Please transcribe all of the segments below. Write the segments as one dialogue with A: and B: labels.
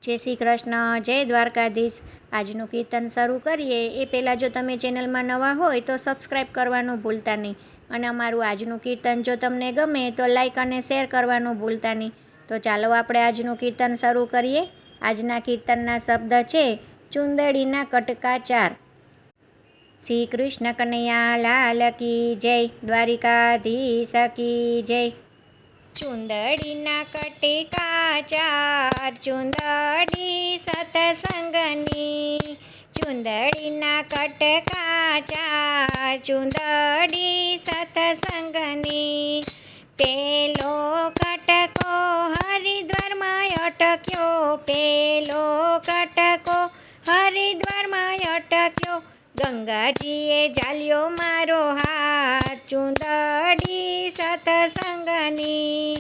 A: જય શ્રી કૃષ્ણ, જય દ્વારકાધીશ। આજનું કીર્તન શરૂ કરીએ એ પહેલાં જો તમે ચેનલમાં નવા હોય તો સબસ્ક્રાઈબ કરવાનું ભૂલતા નહીં, અને અમારું આજનું કીર્તન જો તમને ગમે તો લાઈક અને શેર કરવાનું ભૂલતા નહીં। તો ચાલો આપણે આજનું કીર્તન શરૂ કરીએ। આજના કીર્તનના શબ્દ છે ચુંદડીના કટકા 4। શ્રી કૃષ્ણ કનૈયા લાલ કી જય, દ્વારિકાધીશ કી જય। ચુંદડીના કટકા 4, ચુંદડી સતસંગની। ચુંદડીના કટકા 4, ચુંદડી સતસંગની। પેલો કટકો હરિદ્વારમાં અટક્યો, પેલો કટકો હરિદ્વારમાં અટક્યો। ગંગાજીએ ઝાલ્યો મારો હાથ, ચુંદડી સતસંગની।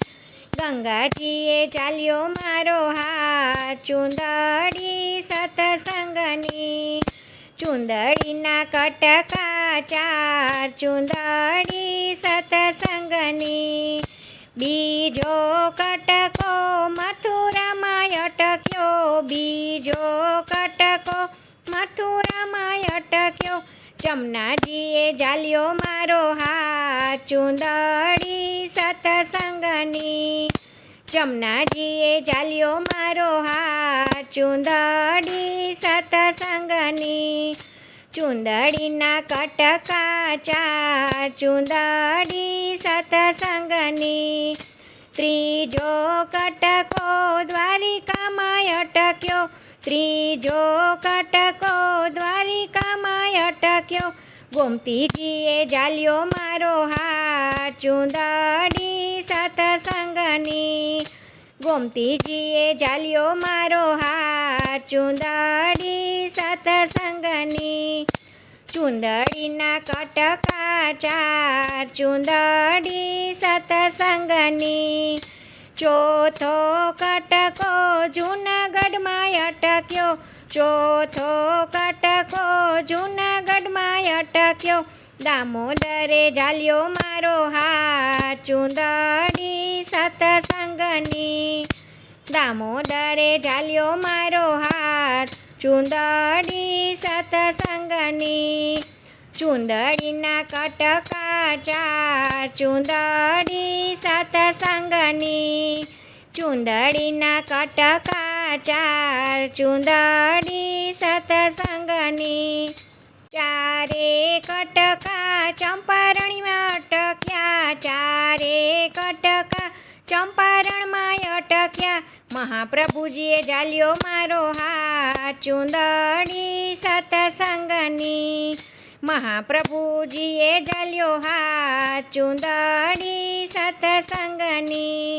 A: ગંગાજીએ ઝાલ્યો મારો હાથ, ચુંદડી સતસંગની। ચુંદડીના કટકા 4, ચુંદડી સતસંગની। બીજો કટકો મથુરામાં અટક્યો, બીજો કટકો મથુરામાં અટક્યો। જમનાજીએ ઝાલ્યો મારો હાથ, ચુંદડી સતસંગની। જમનાજીએ ઝાલ્યો મારો હાથ, ચુંદડી સતસંગની। ચુંદડીના કટકા 4, ચુંદડી સતસંગની। ત્રીજો કટકો દ્વારિકામાં અટક્યો, ત્રીજો કટકો દ્વારિકામાં અટક્યો। ગોમતીજીએ ઝાલ્યો મારો હાથ, ચુંદડી સતસંગની। ગોમતીજીએ ઝાલ્યો મારો હાથ, ચુંદડી સતસંગની। ચુંદડીના કટકા 4, ચુંદડી સતસંગની। ચોથો કટકો જૂનાગઢમાં અટક્યો, ચોથો કટકો જૂનાગઢમાં અટક્યો। દામોદરે ઝાલ્યો મારો હાથ, ચુંદડી સતસંગની। દામોદરે ઝાલ્યો મારો હાથ, ચુંદડી સતસંગની। ચુંદડીના કટકા 4, ચુંદડી સતસંગની। ચુંદડીના કટકા 4, ચુંદડી સતસંગની। ચારે કટકા ચંપારણમાં અટક્યા, ચારે કટકા ચંપારણમાં અટક્યા। મહાપ્રભુજીએ ઝાલ્યો મારો હાથ, ચુંદડી સતસંગની। મહાપ્રભુજીએ ઝાલ્યો હાથ, ચુંદડી સતસંગની।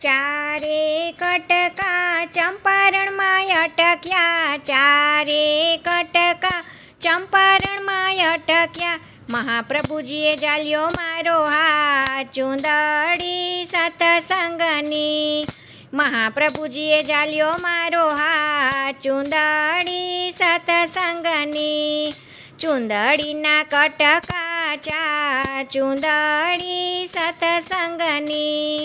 A: ચારે કટકા ચંપારણમાં અટક્યા, ચારે કટકા ચંપારણમાં અટક્યા। મહાપ્રભુજીએ ઝાલ્યો મારો હાથ, ચુંદડી સતસંગની। મહાપ્રભુજીએ ઝાલ્યો મારો હાથ, ચુંદડી સતસંગની। ચુંદડીના કટકા 4, ચુંદડી સતસંગની।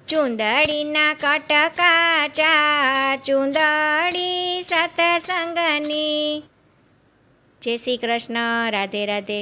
A: ચુંદડીના કટકા 4, ચુંદડી સતસંગની। જય શ્રી કૃષ્ણ, રાધે રાધે।